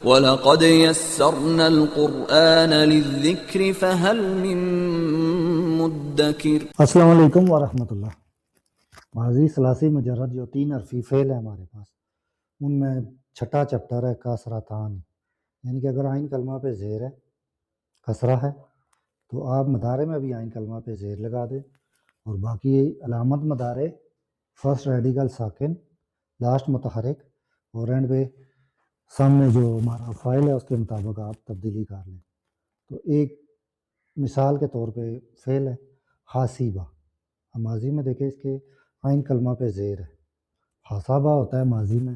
وَلَقَدْ يَسَّرْنَا الْقُرْآنَ لِلذِّكْرِ فَهَلْ مِن مُدَّكِرٍ۔ السلام علیکم ورحمۃ اللہ۔ ماضی ثلاثی مجرد جو 3 حرفی فعل ہے ہمارے پاس، ان میں چھٹا چپٹر ہے کسرتان، یعنی کہ اگر آئین کلمہ پہ زیر ہے، کسرہ ہے، تو آپ مدارے میں بھی آئین کلمہ پہ زیر لگا دیں، اور باقی علامت مدارے فرسٹ ریڈیکل ساکن، لاسٹ متحرک، اور اینڈ پہ سامنے جو ہمارا فائل ہے اس کے مطابق آپ تبدیلی کر لیں۔ تو ایک مثال کے طور پہ فعل ہے حاسیبہ، ماضی میں دیکھیں اس کے آئین کلمہ پہ زیر ہے، حاسبہ ہوتا ہے ماضی میں،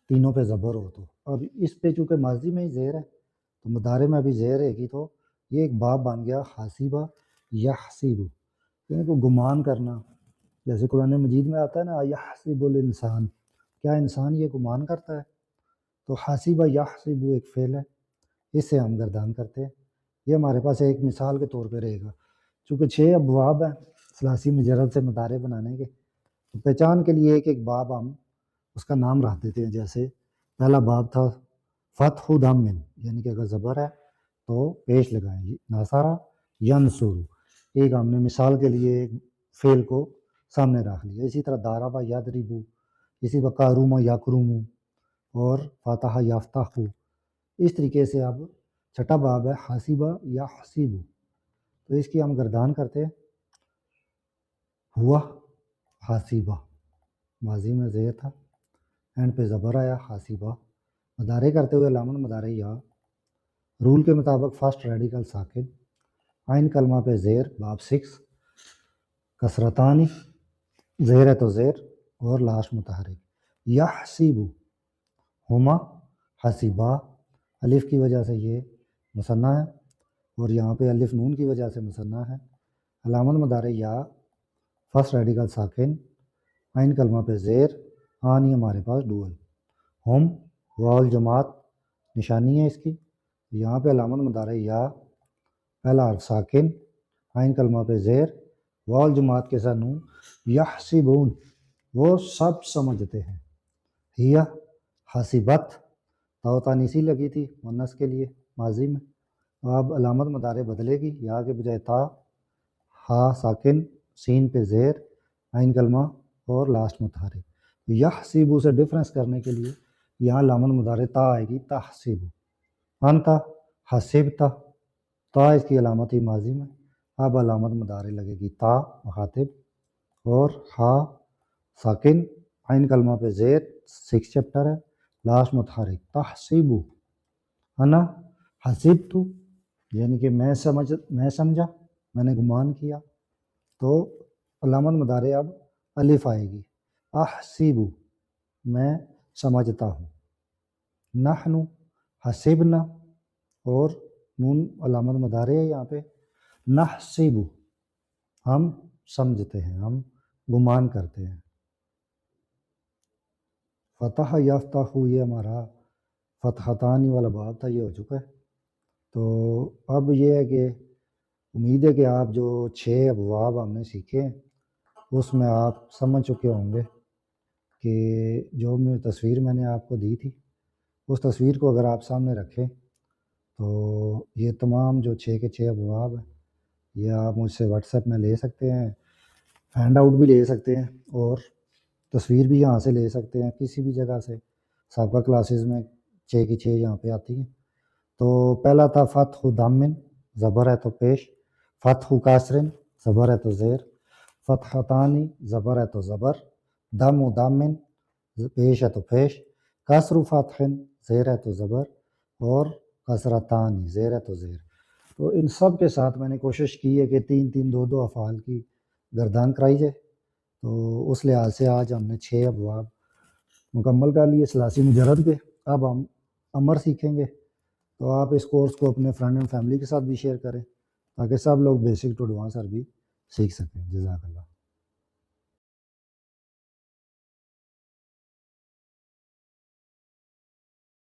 تینوں پہ زبر ہو تو، اب اس پہ چونکہ ماضی میں ہی زیر ہے تو مدارے میں بھی زیر ہے گی، تو یہ ایک باب بن گیا حاسیبہ یحسیبو، یعنی کہ گمان کرنا، جیسے قرآن مجید میں آتا ہے نا یحسب الانسان، کیا انسان یہ گمان کرتا ہے؟ تو حاسیبہ یحسبو ایک فعل ہے، اس سے ہم گردان کرتے ہیں۔ یہ ہمارے پاس ایک مثال کے طور پہ رہے گا، چونکہ 6 ابواب ہیں ثلاثی مجرد سے مدارے بنانے کے، تو پہچان کے لیے ایک ایک باب ہم اس کا نام رکھ دیتے ہیں۔ جیسے پہلا باب تھا فتح دامن، یعنی کہ اگر زبر ہے تو پیش لگائیں، ناصرہ ینصر، ایک ہم نے مثال کے لیے ایک فعل کو سامنے رکھ لیا۔ اسی طرح داربہ یضربو، اسی طرح کاروم یکروم، اور فاتح یفتح۔ اس طریقے سے اب چھٹا باب ہے حاسبہ یحسبو، تو اس کی ہم گردان کرتے ہیں ہوا حاسبہ، ماضی میں زیر تھا، اینڈ پہ زبر آیا حاسبہ، مدارے کرتے ہوئے علامت مدارے یا، رول کے مطابق فرسٹ ریڈیکل ساکن، آئین کلمہ پہ زیر، باب 6 کسرتانی، زیر ہے تو زیر، اور لاسٹ متحرک، یحسبو ہما حسیبہ، الف کی وجہ سے یہ مثنیٰ ہے، اور یہاں پہ الف نون کی وجہ سے مثنیٰ ہے، علامت مدارے یا، فرسٹ ریڈیکل ساکن، آئین کلمہ پہ زیر، آنی ہمارے پاس ڈوئل، ہم واؤ جماعت نشانی ہے اس کی، یہاں پہ علامت مدارے یا، پہلا حرف ساکن، آئین کلمہ پہ زیر، واؤ جماعت کے ساتھ نون، یحسبون، وہ سب سمجھتے ہیں، ہیا حاسبت، تاء تانیثی لگی تھی مؤنث کے لیے ماضی میں، اب علامت مدارے بدلے گی، یا کے بجائے تا، ہا ساکن، سین پہ زیر، آئین کلمہ اور لاسٹ متحرک۔ یحسبو سے ڈفرینس کرنے کے لیے یہاں علامت مدارے تا آئے گی، تحسبو، انتا حسبتا، تا اس کی علامت ہی ماضی میں، اب علامت مدارے لگے گی تا مخاطب، اور ہا ساکن، آئین کلمہ پہ زیر، 6 چپٹر ہے، لاسٹ متحرک، تحسبو، انا حسبتو، یعنی کہ میں سمجھا، میں نے گمان کیا، تو علامت مدارے اب الف آئے گی، احسبو، میں سمجھتا ہوں، نحن حسبنا، اور نون علامت مدارے ہے یہاں پہ، نحسبو، ہم سمجھتے ہیں، ہم گمان کرتے ہیں۔ فتح یفتح، یہ ہمارا فتحتانی والا باب تھا، یہ ہو چکا ہے۔ تو اب یہ ہے کہ امید ہے کہ آپ جو 6 ابواب ہم نے سیکھے ہیں اس میں آپ سمجھ چکے ہوں گے کہ جو تصویر میں نے آپ کو دی تھی، اس تصویر کو اگر آپ سامنے رکھیں تو یہ تمام جو 6 کے 6 ابواب ہیں یہ آپ مجھ سے واٹس ایپ میں لے سکتے ہیں، ہینڈ آؤٹ بھی لے سکتے ہیں، اور تصویر بھی یہاں سے لے سکتے ہیں کسی بھی جگہ سے، سابقہ کلاسز میں 6 کی 6 یہاں پہ آتی ہیں۔ تو پہلا تھا فتح دامن، زبر ہے تو پیش، فتح کاسرن، زبر ہے تو زیر، فتحتانی، زبر ہے تو زبر، دم و دامن، پیش ہے تو پیش، کسر فتحن، زیر ہے تو زبر، اور کسرتانی، زیر ہے تو زیر۔ تو ان سب کے ساتھ میں نے کوشش کی ہے کہ 3 2 2 افعال کی گردان کرائی جائے، تو اس لحاظ سے آج ہم نے 6 ابواب مکمل کر لیے ثلاثی مجرد کے۔ اب ہم امر سیکھیں گے، تو آپ اس کورس کو اپنے فرینڈ اینڈ فیملی کے ساتھ بھی شیئر کریں تاکہ سب لوگ بیسک ٹو ایڈوانس عربی سیکھ سکیں۔ جزاک اللہ۔